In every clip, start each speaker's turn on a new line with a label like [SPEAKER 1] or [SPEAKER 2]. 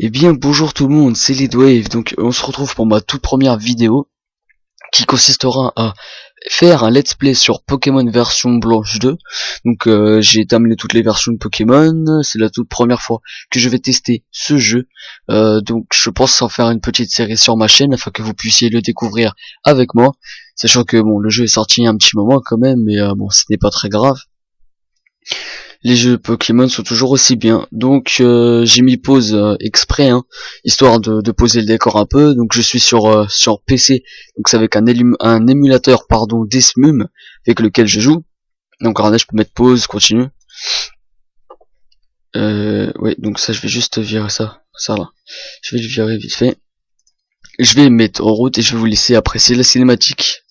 [SPEAKER 1] Eh bien bonjour tout le monde, c'est Leadwave, donc on se retrouve pour ma toute première vidéo qui consistera à faire un let's play sur Pokémon version blanche 2. Donc j'ai terminé toutes les versions de Pokémon, c'est la toute première fois que je vais tester ce jeu. Donc je pense en faire une petite série sur ma chaîne afin que vous puissiez le découvrir avec moi. Sachant que bon, le jeu est sorti il y a un petit moment quand même, mais bon, ce n'est pas très grave. Les jeux Pokémon sont toujours aussi bien, donc j'ai mis pause exprès, hein, histoire de poser le décor un peu. Donc je suis sur PC, donc c'est avec un émulateur pardon Desmum avec lequel je joue. Donc regardez, je peux mettre pause, continue. Ouais, donc ça je vais juste virer ça là. Je vais le virer vite fait. Je vais mettre en route et je vais vous laisser apprécier la cinématique.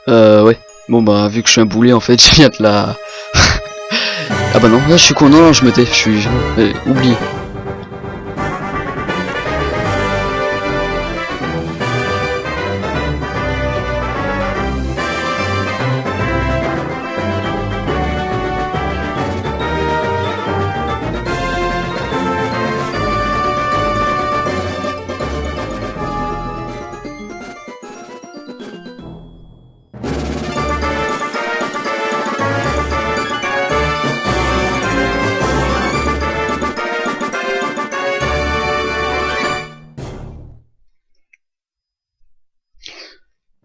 [SPEAKER 1] Ouais. Bon bah vu que je suis un boulet en fait, je viens de la... Ah bah non, là je suis con, non, je me tais, je suis... oublie.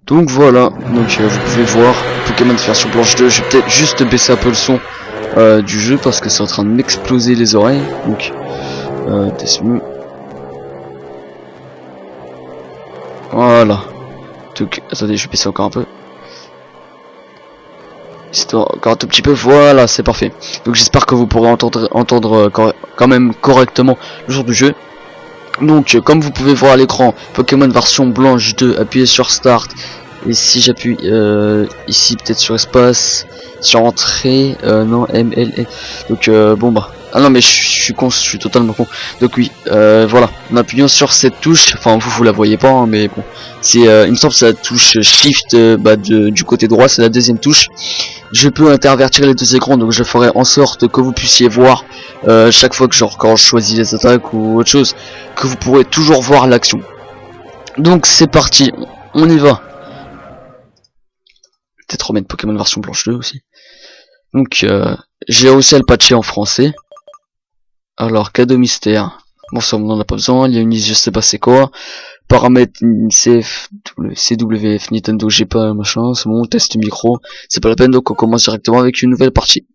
[SPEAKER 1] Donc voilà, donc vous pouvez voir Pokémon version blanche 2, je vais peut-être juste baisser un peu le son du jeu parce que c'est en train de m'exploser les oreilles. Donc voilà. Donc attendez, je vais baisser encore un peu. Histoire encore un tout petit peu, voilà, c'est parfait. Donc j'espère que vous pourrez entendre quand même correctement le jour du jeu. Donc comme vous pouvez voir à l'écran, Pokémon version blanche 2, appuyez sur Start. Et si j'appuie ici peut-être sur espace, sur entrée, non MLE. Donc bon bah. Ah non mais je suis con, je suis totalement con. Donc oui, voilà, en appuyant sur cette touche, enfin vous la voyez pas, hein, mais bon, c'est il me semble que c'est la touche Shift du côté droit, c'est la deuxième touche. Je peux intervertir les deux écrans, donc je ferai en sorte que vous puissiez voir chaque fois que quand je choisis les attaques ou autre chose, que vous pourrez toujours voir l'action. Donc c'est parti, on y va. Peut-être remettre Pokémon version blanche 2 aussi. Donc j'ai réussi à le patcher en français. Alors cadeau mystère. Bon ça on en a pas besoin, il y a une je sais pas c'est quoi. Paramètres CWF Nintendo j'ai pas machin, c'est bon, test micro, c'est pas la peine, donc on commence directement avec une nouvelle partie.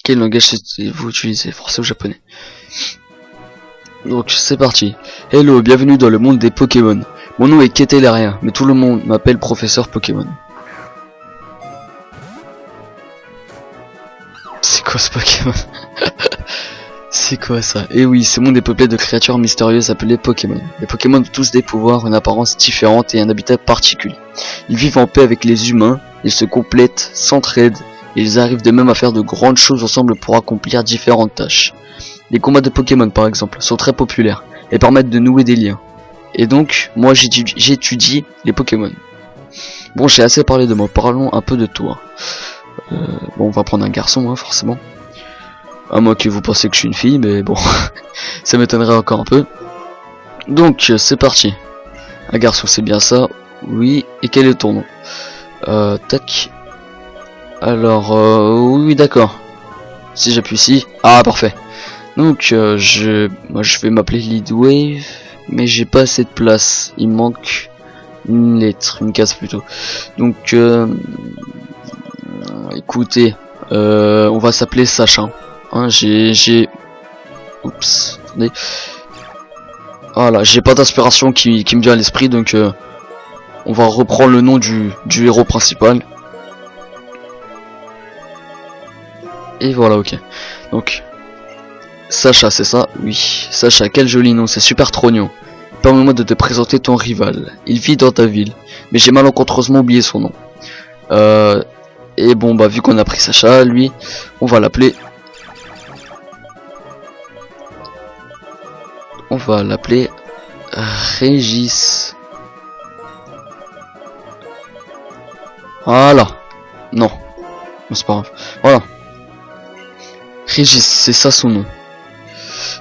[SPEAKER 1] Quel langage vous utilisez, français ou japonais? Donc c'est parti. Hello, bienvenue dans le monde des Pokémon. Mon nom est Ketelaria, mais tout le monde m'appelle professeur Pokémon. C'est quoi ce Pokémon? C'est quoi ça? Et oui, ce monde est peuplé de créatures mystérieuses appelées Pokémon. Les Pokémon ont tous des pouvoirs, une apparence différente et un habitat particulier. Ils vivent en paix avec les humains, ils se complètent, s'entraident, et ils arrivent de même à faire de grandes choses ensemble pour accomplir différentes tâches. Les combats de Pokémon par exemple sont très populaires et permettent de nouer des liens. Et donc, moi j'étudie les Pokémon. Bon, j'ai assez parlé de moi, parlons un peu de toi. Bon, on va prendre un garçon, hein, forcément. À moins que vous pensez que je suis une fille, mais bon, ça m'étonnerait encore un peu. Donc, c'est parti. Un garçon, c'est bien ça. Oui, et quel est ton nom? Tac. Alors, oui, d'accord. Si j'appuie ici. Ah, parfait. Donc, moi, je vais m'appeler Leadwave, mais j'ai pas assez de place. Il manque une lettre, une case plutôt. Donc, écoutez, on va s'appeler Sacha. Hein, oups, attendez. Voilà, j'ai pas d'inspiration qui me vient à l'esprit, donc on va reprendre le nom du héros principal. Et voilà, ok. Donc, Sacha, c'est ça? Oui, Sacha, quel joli nom, c'est super trognon. Permets-moi de te présenter ton rival. Il vit dans ta ville, mais j'ai malencontreusement oublié son nom. Et bon, bah vu qu'on a pris Sacha, lui, on va l'appeler... On va l'appeler Régis. Voilà. Non. C'est pas grave. Voilà. Régis, c'est ça son nom.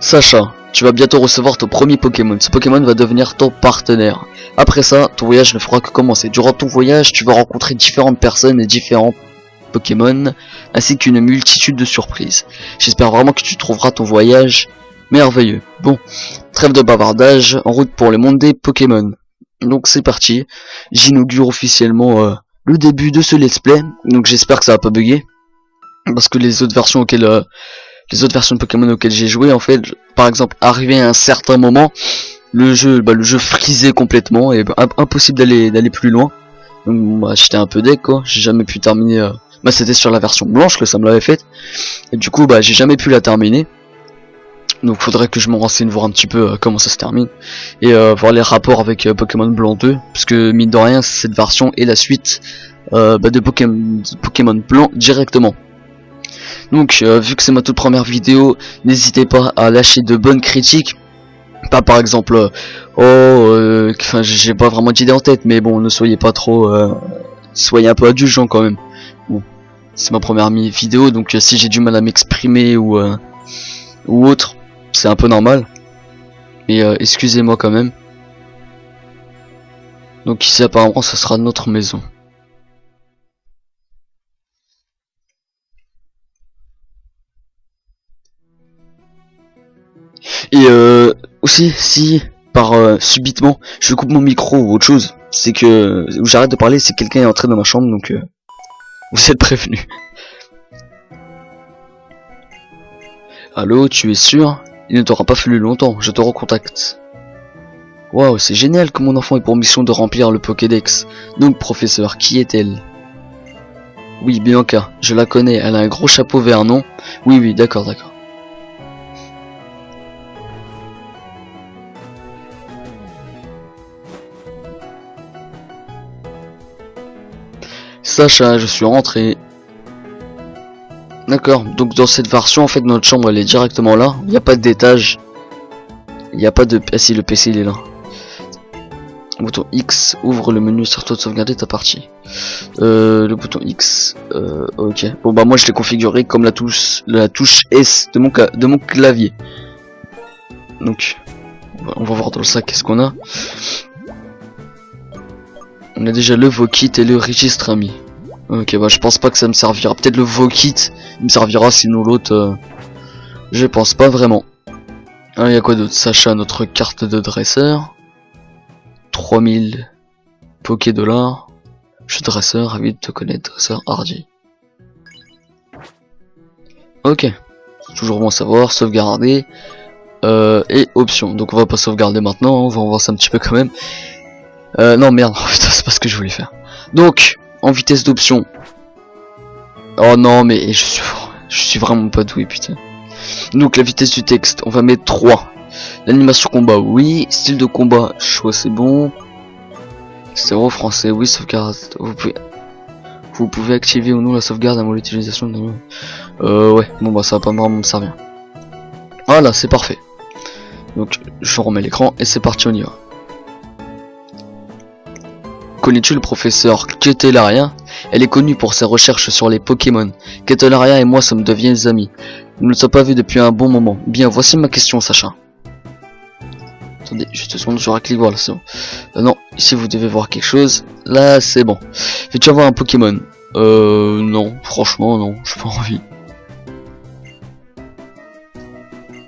[SPEAKER 1] Sacha, tu vas bientôt recevoir ton premier Pokémon. Ce Pokémon va devenir ton partenaire. Après ça, ton voyage ne fera que commencer. Durant ton voyage, tu vas rencontrer différentes personnes et différents Pokémon, ainsi qu'une multitude de surprises. J'espère vraiment que tu trouveras ton voyage merveilleux. Bon, trêve de bavardage, en route pour le monde des Pokémon. Donc c'est parti. J'inaugure officiellement le début de ce let's play. Donc j'espère que ça va pas bugger. Parce que les autres versions auxquelles de Pokémon auxquelles j'ai joué, en fait, par exemple, arrivé à un certain moment, le jeu frisait complètement et impossible d'aller plus loin. Donc bah, j'étais un peu deck quoi, j'ai jamais pu terminer. Bah c'était sur la version blanche que ça me l'avait fait. Et du coup bah j'ai jamais pu la terminer. Donc faudrait que je me renseigne voir un petit peu comment ça se termine. Et voir les rapports avec Pokémon Blanc 2. Parce que mine de rien cette version est la suite de Pokémon Blanc directement. Donc vu que c'est ma toute première vidéo, n'hésitez pas à lâcher de bonnes critiques. Pas par exemple enfin j'ai pas vraiment d'idée en tête, mais bon ne soyez pas trop soyez un peu indulgents quand même. Bon, c'est ma première vidéo, donc si j'ai du mal à m'exprimer ou autre, c'est un peu normal. Mais excusez-moi quand même. Donc ici apparemment ce sera notre maison. Et aussi si par subitement je coupe mon micro ou autre chose, c'est que j'arrête de parler, c'est que quelqu'un est entré dans ma chambre, donc vous êtes prévenus. Allô, tu es sûr? Il ne t'aura pas fallu longtemps, je te recontacte. Waouh, c'est génial que mon enfant ait pour mission de remplir le Pokédex. Donc professeur, qui est-elle? Oui, Bianca, je la connais, elle a un gros chapeau vernon. Oui, d'accord. Sacha, je suis rentré. D'accord, donc dans cette version en fait notre chambre elle est directement là, il n'y a pas d'étage. Il n'y a pas de... Ah si, le PC il est là. Bouton X, ouvre le menu, sers-toi de sauvegarder ta partie. Le bouton X, ok. Bon bah moi je l'ai configuré comme la touche S de mon clavier. Donc, on va voir dans le sac qu'est-ce qu'on a. On a déjà le Vokit et le registre ami. Ok, bah je pense pas que ça me servira. Peut-être le Vokit il me servira, sinon l'autre, je pense pas vraiment. Il y a quoi d'autre? Sacha, notre carte de dresseur. 3000 Poké $. Je suis dresseur, ravi de te connaître, dresseur hardy. Ok, toujours bon à savoir, sauvegarder. Et options. Donc on va pas sauvegarder maintenant, on va en voir ça un petit peu quand même. Non merde, putain c'est pas ce que je voulais faire. Donc, en vitesse d'option. Oh non mais je suis vraiment pas doué putain. Donc la vitesse du texte, on va mettre 3. L'animation combat, oui. Style de combat, choix c'est bon. Zéro français, oui. Sauvegarde, vous pouvez activer ou non la sauvegarde avant l'utilisation de... ouais, bon bah ça va pas vraiment me servir. Voilà, c'est parfait. Donc je remets l'écran et c'est parti, on y va. Connais-tu le professeur Ketelaria? Elle est connue pour ses recherches sur les Pokémon. Ketelaria et moi sommes devenus amis. Nous ne sommes pas vus depuis un bon moment. Bien, voici ma question, Sacha. Attendez, juste une seconde, je clique, voilà, c'est bon. Non, ici vous devez voir quelque chose. Là, c'est bon. Veux-tu avoir un Pokémon? Non, franchement, non, j'ai pas envie.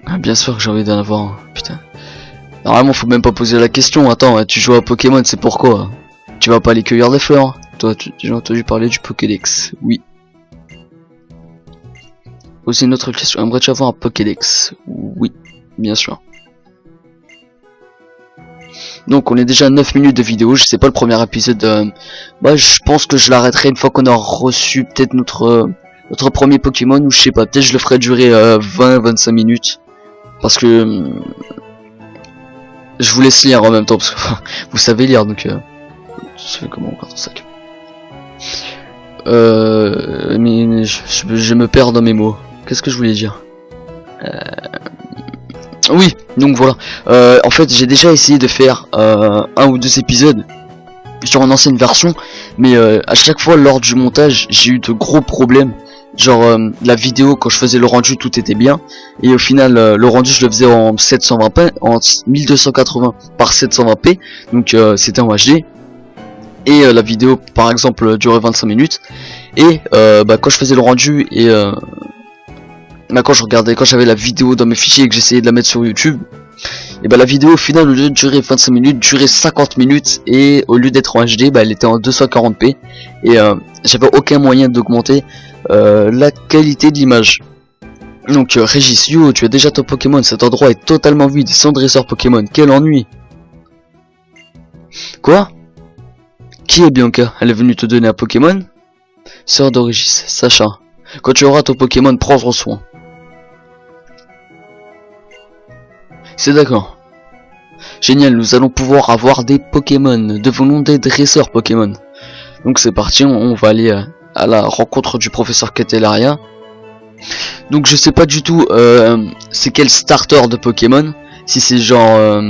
[SPEAKER 1] Ah, bien sûr que j'ai envie d'en avoir un, putain. Normalement, faut même pas poser la question. Attends, tu joues à Pokémon, c'est pourquoi? Tu vas pas aller cueillir des fleurs? Toi, j'ai entendu parler du Pokédex. Oui. Aussi une autre question. Aimerais-tu avoir un Pokédex? Oui, bien sûr. Donc on est déjà à 9 minutes de vidéo. Je sais pas le premier épisode. Bah je pense que je l'arrêterai une fois qu'on aura reçu peut-être notre premier Pokémon, ou je sais pas. Peut-être je le ferai durer 20-25 minutes. Parce que je vous laisse lire en même temps parce que vous savez lire donc. Je fais comment on garde ton sac. Mais je me perds dans mes mots. Qu'est-ce que je voulais dire? Oui, donc voilà. En fait, j'ai déjà essayé de faire 1 ou 2 épisodes sur une ancienne version, mais à chaque fois lors du montage j'ai eu de gros problèmes. Genre la vidéo, quand je faisais le rendu, tout était bien, et au final le rendu je le faisais en 720p, en 1280 par 720p, donc c'était en HD, et la vidéo par exemple durait 25 minutes, et quand je faisais le rendu et quand j'avais la vidéo dans mes fichiers et que j'essayais de la mettre sur YouTube, et la vidéo au final, au lieu de durer 25 minutes, durait 50 minutes, et au lieu d'être en HD, elle était en 240p, et j'avais aucun moyen d'augmenter la qualité de l'image. Donc Régis, yo, tu as déjà ton Pokémon, cet endroit est totalement vide, sans dresseur Pokémon, quel ennui. Quoi? Qui est Bianca? Elle est venue te donner un Pokémon? Sœur de Régis, Sacha. Quand tu auras ton Pokémon, prends soin. C'est d'accord. Génial, nous allons pouvoir avoir des Pokémon. Devenons des dresseurs Pokémon. Donc c'est parti, on va aller à la rencontre du professeur Candelaria. Donc je sais pas du tout c'est quel starter de Pokémon. Si c'est genre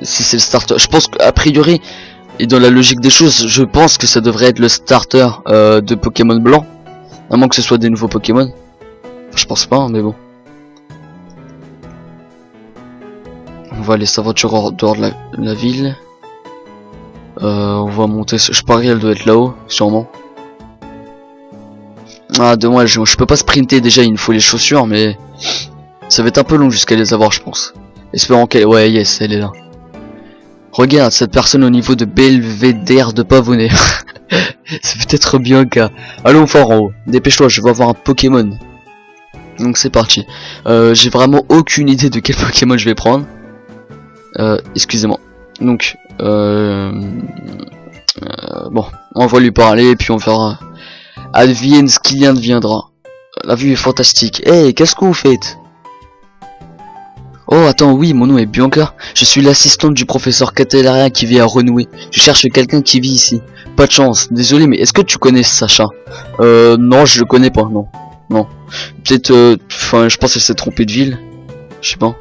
[SPEAKER 1] si c'est le starter, je pense qu'a priori, et dans la logique des choses, je pense que ça devrait être le starter de Pokémon blanc, à moins que ce soit des nouveaux Pokémon. Je pense pas, mais bon. On va aller s'aventurer hors dehors de la ville. On va monter, je parie elle doit être là-haut, sûrement. Ah dommage, je peux pas sprinter déjà, il me faut les chaussures, mais ça va être un peu long jusqu'à les avoir, je pense. Espérons qu'elle... Ouais, yes, elle est là. Regarde, cette personne au niveau de Belvédère de Pavonnet. C'est peut-être Bianca. Allons fort en haut, dépêche-toi, je vais avoir un Pokémon. Donc c'est parti. J'ai vraiment aucune idée de quel Pokémon je vais prendre. Excusez-moi. Donc, bon, on va lui parler et puis on verra. Advienne ce qui adviendra. La vue est fantastique. Hey, qu'est-ce que vous faites? Oh, attends, oui, mon nom est Bianca. Je suis l'assistante du professeur Candelaria qui vit à Renouer. Je cherche quelqu'un qui vit ici. Pas de chance, désolé, mais est-ce que tu connais Sacha? Non, je le connais pas, non. Non. Peut-être, enfin, je pense qu'elle s'est trompée de ville. Je sais pas.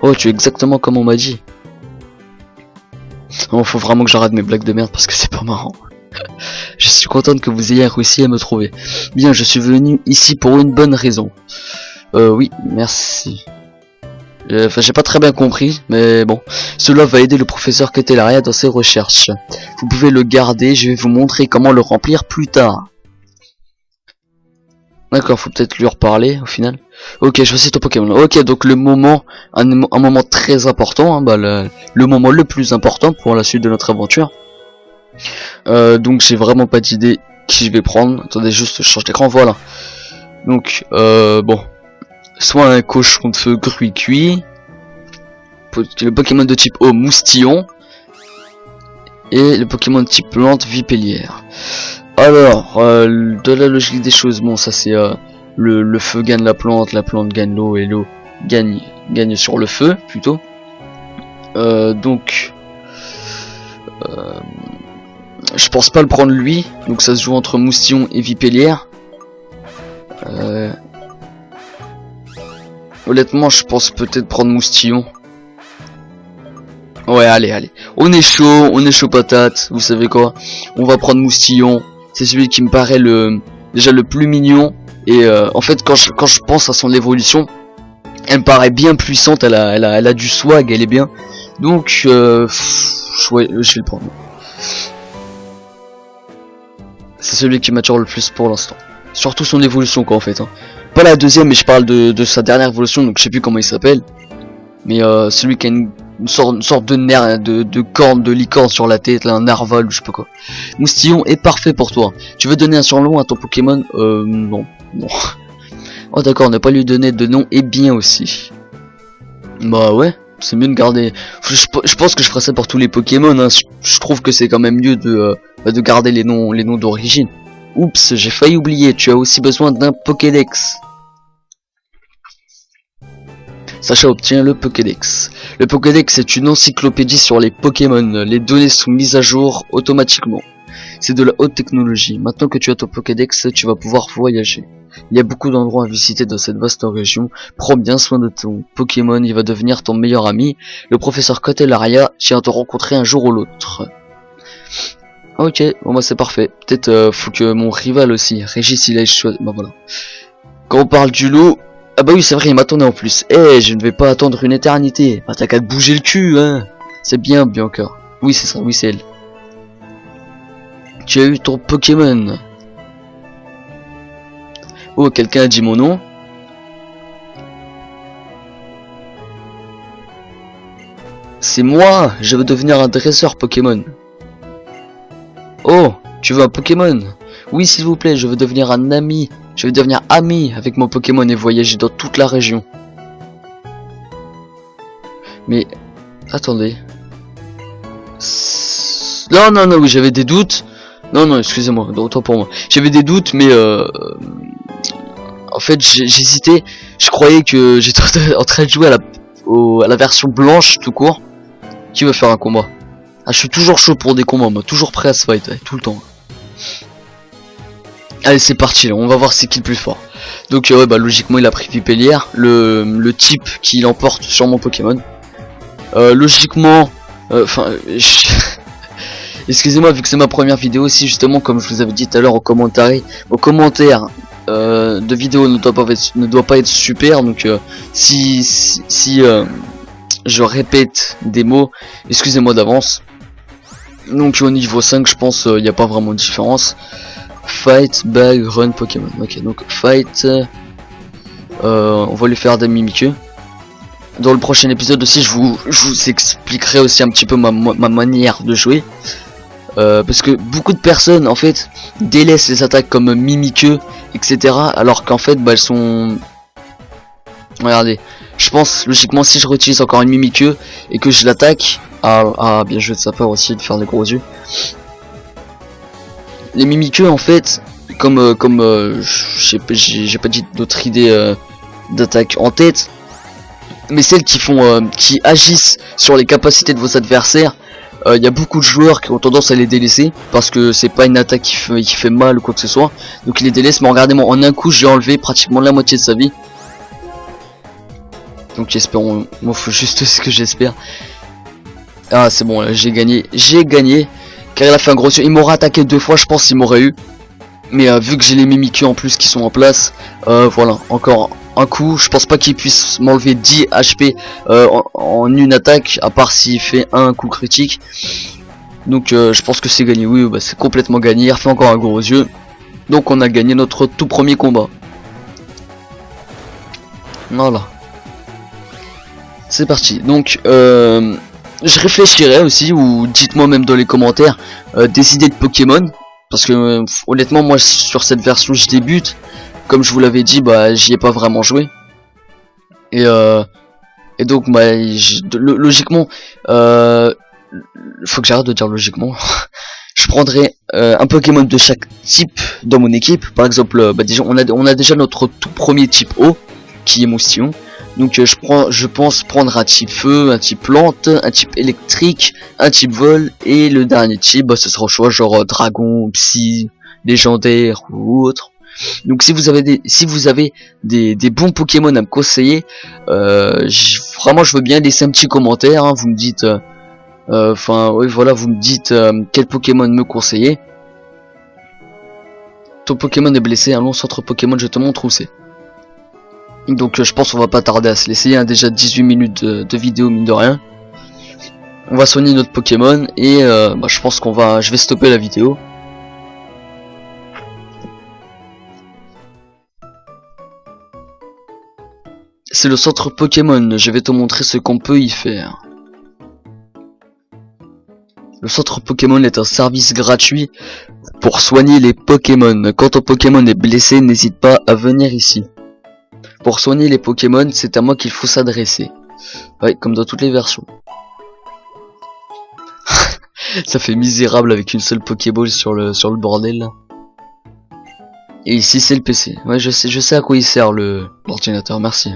[SPEAKER 1] Oh, tu es exactement comme on m'a dit. Oh, faut vraiment que j'arrête mes blagues de merde parce que c'est pas marrant. Je suis contente que vous ayez réussi à me trouver. Bien, je suis venu ici pour une bonne raison. Oui, merci. Enfin, j'ai pas très bien compris, mais bon. Cela va aider le professeur Candelaria dans ses recherches. Vous pouvez le garder, je vais vous montrer comment le remplir plus tard. D'accord, faut peut-être lui reparler au final. Ok, je vois ton Pokémon. Ok, donc le moment, un moment très important, hein, le moment le plus important pour la suite de notre aventure. Donc j'ai vraiment pas d'idée qui je vais prendre. Attendez, juste je change d'écran, voilà. Donc bon, soit un cochon de feu cuit, le Pokémon de type eau Moustillon, et le Pokémon de type plante Vipellière. Alors, de la logique des choses, bon ça c'est le feu gagne la plante gagne l'eau, et l'eau gagne sur le feu plutôt. Donc je pense pas le prendre lui, donc ça se joue entre Moustillon et Vipellière. Honnêtement, je pense peut-être prendre Moustillon. Ouais, allez. On est chaud patate, vous savez quoi? On va prendre Moustillon. C'est celui qui me paraît déjà le plus mignon. Et en fait, quand je pense à son évolution, elle me paraît bien puissante, elle a du swag, elle est bien. Donc, ouais, je vais le prendre. C'est celui qui m'attire le plus pour l'instant. Surtout son évolution quoi en fait. Hein. Pas la deuxième, mais je parle de sa dernière évolution, donc je sais plus comment il s'appelle. Mais celui qui a une sorte de nerf, de corne, de licorne sur la tête, là, un narval ou je sais pas quoi. Moustillon est parfait pour toi. Tu veux donner un surnom à ton Pokémon? Non. Oh d'accord, ne pas lui donner de nom est bien aussi. Bah ouais, c'est mieux de garder. Je pense que je ferai ça pour tous les Pokémon. Hein. Je trouve que c'est quand même mieux de garder les noms d'origine. Oups, j'ai failli oublier. Tu as aussi besoin d'un Pokédex. Sacha obtient le Pokédex. Le Pokédex est une encyclopédie sur les Pokémon. Les données sont mises à jour automatiquement. C'est de la haute technologie. Maintenant que tu as ton Pokédex, tu vas pouvoir voyager. Il y a beaucoup d'endroits à visiter dans cette vaste région. Prends bien soin de ton Pokémon, il va devenir ton meilleur ami. Le professeur Cotelaria tient à te rencontrer un jour ou l'autre. Ok, bon bah c'est parfait. Peut-être faut que mon rival aussi, Régis, il ait choisi. Bah voilà. Quand on parle du loup... Ah bah oui, c'est vrai, il m'attendait en plus. Eh, je ne vais pas attendre une éternité. Bah t'as qu'à te bouger le cul, hein. C'est bien, Bianca. Oui, c'est ça, oui, c'est elle. Tu as eu ton Pokémon. Oh, quelqu'un a dit mon nom. C'est moi, je veux devenir un dresseur Pokémon. Oh, tu veux un Pokémon? Oui, s'il vous plaît, je veux devenir un ami. Je veux devenir ami avec mon Pokémon et voyager dans toute la région. Mais, attendez. Non, non, non, oui, j'avais des doutes. Non, non, excusez-moi, autant pour moi. J'avais des doutes, mais en fait, j'hésitais. Je croyais que j'étais en train de jouer à la version blanche, tout court. Qui veut faire un combat? Ah, je suis toujours chaud pour des combats, moi. Toujours prêt à se fight, tout le temps. Allez, c'est parti, là. On va voir c'est qui le plus fort. Donc, ouais, bah, logiquement, il a pris Vipellière, le type qui l'emporte sur mon Pokémon. Logiquement, enfin, excusez-moi, vu que c'est ma première vidéo aussi, justement, comme je vous avais dit tout à l'heure au commentaire de vidéo ne doit pas être super. Donc, si je répète des mots, excusez-moi d'avance. Donc, au niveau 5, je pense il n'y a pas vraiment de différence. Fight, bag, run, Pokémon. Ok, donc fight. On va lui faire des Mimikyu. Dans le prochain épisode aussi, je vous expliquerai aussi un petit peu ma manière de jouer. Parce que beaucoup de personnes, en fait, délaissent les attaques comme Mimikyu, etc. Alors qu'en fait, bah, elles sont... Regardez, je pense, logiquement, si je réutilise encore une Mimikyu et que je l'attaque... Ah, bien joué de sa part aussi de faire des gros yeux. Les Mimikyu, en fait, comme j'ai pas dit d'autres idées d'attaque en tête, mais celles qui agissent sur les capacités de vos adversaires, il y a beaucoup de joueurs qui ont tendance à les délaisser parce que c'est pas une attaque qui fait mal ou quoi que ce soit, donc ils les délaissent. Mais regardez-moi, en un coup j'ai enlevé pratiquement la moitié de sa vie. Donc espérons, moi faut juste ce que j'espère. Ah c'est bon, j'ai gagné, car il a fait un gros... Il m'aurait attaqué 2 fois, je pense qu'il m'aurait eu. Mais vu que j'ai les Mimikyu en plus qui sont en place, voilà, encore un coup. Je pense pas qu'il puisse m'enlever 10 HP en une attaque, à part s'il fait un coup critique. Donc je pense que c'est gagné. Oui, bah, c'est complètement gagné. Il refait encore un gros yeux. Donc on a gagné notre tout premier combat. Voilà. C'est parti. Donc je réfléchirai aussi, ou dites-moi même dans les commentaires des idées de Pokémon. Parce que honnêtement, moi sur cette version je débute. Comme je vous l'avais dit, bah j'y ai pas vraiment joué. Et donc bah logiquement, faut que j'arrête de dire logiquement. Je prendrai un Pokémon de chaque type dans mon équipe. Par exemple, bah déjà on a déjà notre tout premier type eau, qui est Moustillon. Donc je pense prendre un type feu, un type plante, un type électrique, un type vol, et le dernier type, bah, ce sera au choix genre dragon, psy, légendaire ou autre. Donc si vous avez des bons Pokémon à me conseiller, vraiment je veux bien laisser un petit commentaire, hein, vous me dites, enfin oui voilà, vous me dites quel Pokémon me conseiller. Ton Pokémon est blessé, allons au centre Pokémon, je te montre où c'est. Donc je pense qu'on va pas tarder à se laisser, hein, déjà 18 minutes de vidéo mine de rien. On va soigner notre Pokémon et bah, je pense je vais stopper la vidéo. C'est le centre Pokémon, je vais te montrer ce qu'on peut y faire. Le centre Pokémon est un service gratuit pour soigner les Pokémon. Quand ton Pokémon est blessé, n'hésite pas à venir ici. Pour soigner les Pokémon, c'est à moi qu'il faut s'adresser. Ouais, comme dans toutes les versions. Ça fait misérable avec une seule Pokéball sur le bordel là. Et ici c'est le PC. Ouais, je sais à quoi il sert l'ordinateur, merci.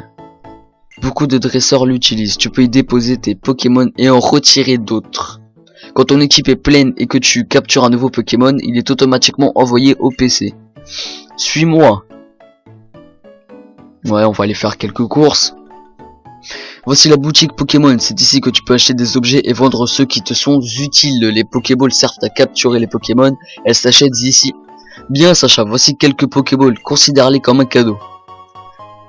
[SPEAKER 1] Beaucoup de dresseurs l'utilisent. Tu peux y déposer tes Pokémon et en retirer d'autres. Quand ton équipe est pleine et que tu captures un nouveau Pokémon, il est automatiquement envoyé au PC. Suis-moi. Ouais, on va aller faire quelques courses. Voici la boutique Pokémon, c'est ici que tu peux acheter des objets et vendre ceux qui te sont utiles. Les Pokéballs servent à capturer les Pokémon, elles s'achètent ici. Bien Sacha, voici quelques Pokéballs, considère-les comme un cadeau.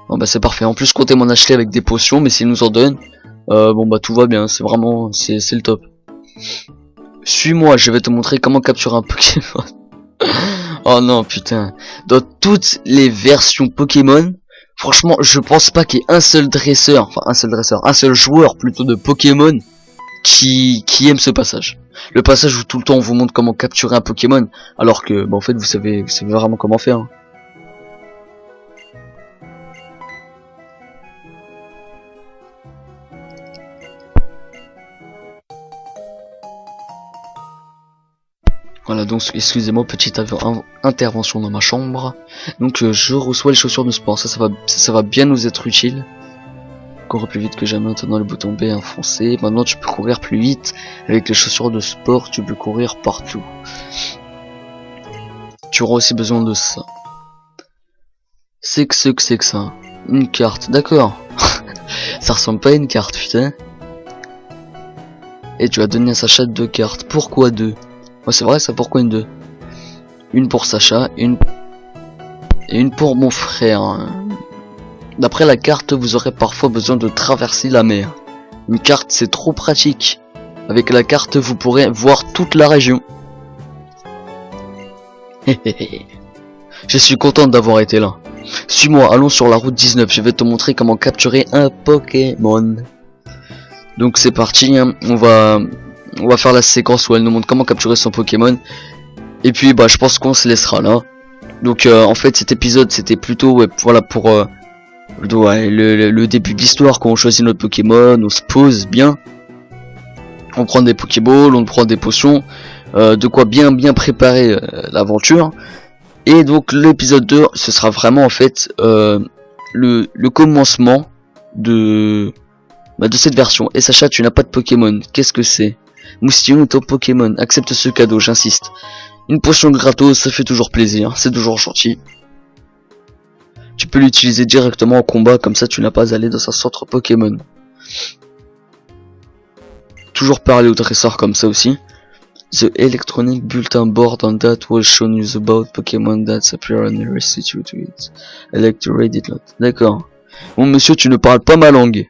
[SPEAKER 1] Bon bah c'est parfait, en plus je comptais m'en acheter avec des potions, mais s'ils nous en donnent, bon bah tout va bien, c'est vraiment, c'est le top. Suis-moi, je vais te montrer comment capturer un Pokémon. Oh non putain, dans toutes les versions Pokémon, franchement, je pense pas qu'il y ait un seul joueur plutôt de Pokémon qui aime ce passage. Le passage où tout le temps on vous montre comment capturer un Pokémon, alors que, bah, en fait, vous savez vraiment comment faire. Hein. Voilà, donc excusez-moi, petite intervention dans ma chambre. Donc je reçois les chaussures de sport, ça va bien nous être utile. Cours plus vite que jamais en tenant le bouton B enfoncé. Maintenant tu peux courir plus vite. Avec les chaussures de sport, tu peux courir partout. Tu auras aussi besoin de ça. C'est que ça. Une carte, d'accord. Ça ressemble pas à une carte, putain. Et tu as donné à Sacha 2 cartes. Pourquoi 2? Ouais, c'est vrai ça, pourquoi une 2? Une pour Sacha, et une pour mon frère. D'après la carte, vous aurez parfois besoin de traverser la mer. Une carte, c'est trop pratique. Avec la carte, vous pourrez voir toute la région. Je suis content d'avoir été là. Suis-moi, allons sur la route 19, je vais te montrer comment capturer un Pokémon. Donc c'est parti, hein. On va faire la séquence où elle nous montre comment capturer son Pokémon. Et puis bah je pense qu'on se laissera là. Donc en fait cet épisode c'était plutôt voilà pour le début de l'histoire, quand on choisit notre Pokémon, on se pose bien. On prend des Pokéballs, on prend des potions, de quoi bien préparer l'aventure. Et donc l'épisode 2 ce sera vraiment en fait le commencement de cette version. Et Sacha, tu n'as pas de Pokémon, qu'est-ce que c'est? Moustillon est ton Pokémon, accepte ce cadeau, j'insiste. Une potion gratos, ça fait toujours plaisir, c'est toujours gentil. Tu peux l'utiliser directement en combat, comme ça tu n'as pas à aller dans un centre Pokémon. Toujours parler au dresseur comme ça aussi. The electronic bulletin board on that was shown you about Pokémon that appear on the restitute to it. I like to read it. D'accord. Bon monsieur, tu ne parles pas ma langue.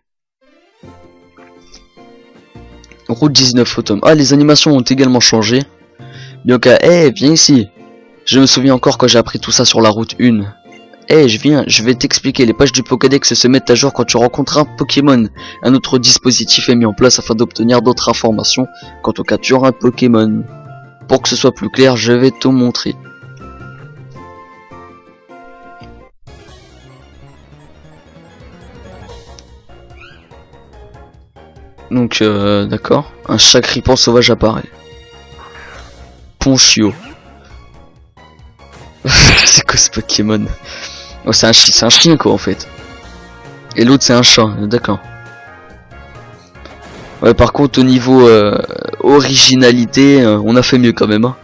[SPEAKER 1] Route 19 automne. Ah, les animations ont également changé. Bianca, viens ici. Je me souviens encore quand j'ai appris tout ça sur la route 1. Je vais t'expliquer. Les pages du Pokédex se mettent à jour quand tu rencontres un Pokémon. Un autre dispositif est mis en place afin d'obtenir d'autres informations quand on capture un Pokémon. Pour que ce soit plus clair, je vais te montrer. Donc d'accord, un Chacripan sauvage apparaît. Ponchio. C'est quoi ce Pokémon? Oh, c'est un chien quoi en fait. Et l'autre c'est un chat, d'accord. Ouais, par contre au niveau originalité, on a fait mieux quand même. Hein.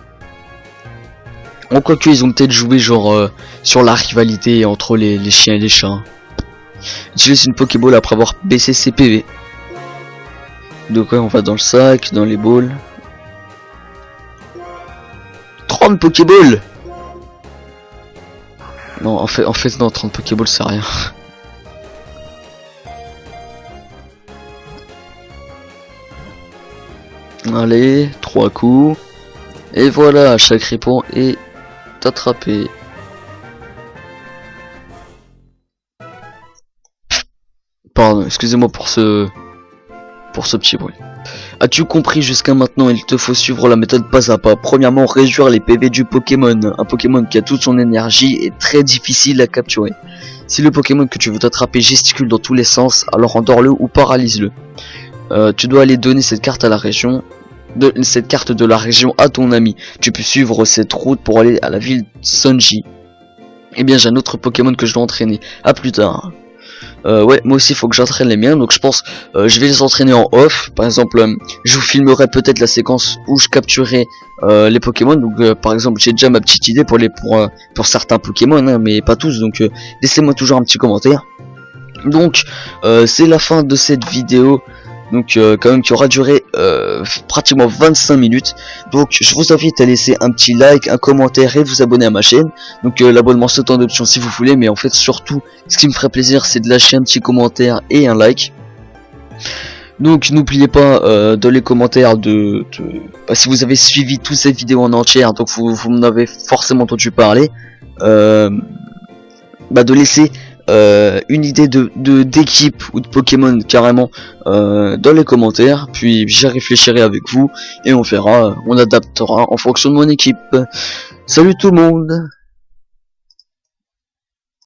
[SPEAKER 1] Bon, quoique ils ont peut-être joué genre sur la rivalité entre les chiens et les chats. Hein. Utilise une Pokéball après avoir baissé ses PV. Donc ouais, on va dans le sac, dans les balls. 30 Pokéballs. Non, en fait non, 30 Pokéballs c'est rien. Allez, 3 coups. Et voilà, chaque répond est attrapé. Pardon, excusez-moi pour ce petit bruit. As-tu compris jusqu'à maintenant? Il te faut suivre la méthode pas à pas. Premièrement, réduire les PV du Pokémon. Un Pokémon qui a toute son énergie est très difficile à capturer. Si le Pokémon que tu veux attraper gesticule dans tous les sens, alors endors-le ou paralyse-le. Tu dois aller donner cette carte à la région. Cette carte de la région à ton ami. Tu peux suivre cette route pour aller à la ville Sonji. Eh bien, j'ai un autre Pokémon que je dois entraîner. À plus tard. ouais, moi aussi il faut que j'entraîne les miens, donc je pense je vais les entraîner en off. Par exemple, je vous filmerai peut-être la séquence où je capturerai les Pokémon. Donc par exemple, j'ai déjà ma petite idée pour certains Pokémon, hein, mais pas tous. Donc laissez-moi toujours un petit commentaire. Donc c'est la fin de cette vidéo. Donc quand même qui aura duré pratiquement 25 minutes. Donc je vous invite à laisser un petit like, un commentaire et vous abonner à ma chaîne. Donc l'abonnement c'est en option si vous voulez, mais en fait surtout ce qui me ferait plaisir c'est de lâcher un petit commentaire et un like. Donc n'oubliez pas dans les commentaires si vous avez suivi toutes ces vidéos en entière, donc vous m'en avez forcément entendu parler, de laisser une idée d'équipe ou de Pokémon carrément dans les commentaires, puis j'y réfléchirai avec vous et on verra, on adaptera en fonction de mon équipe. Salut tout le monde.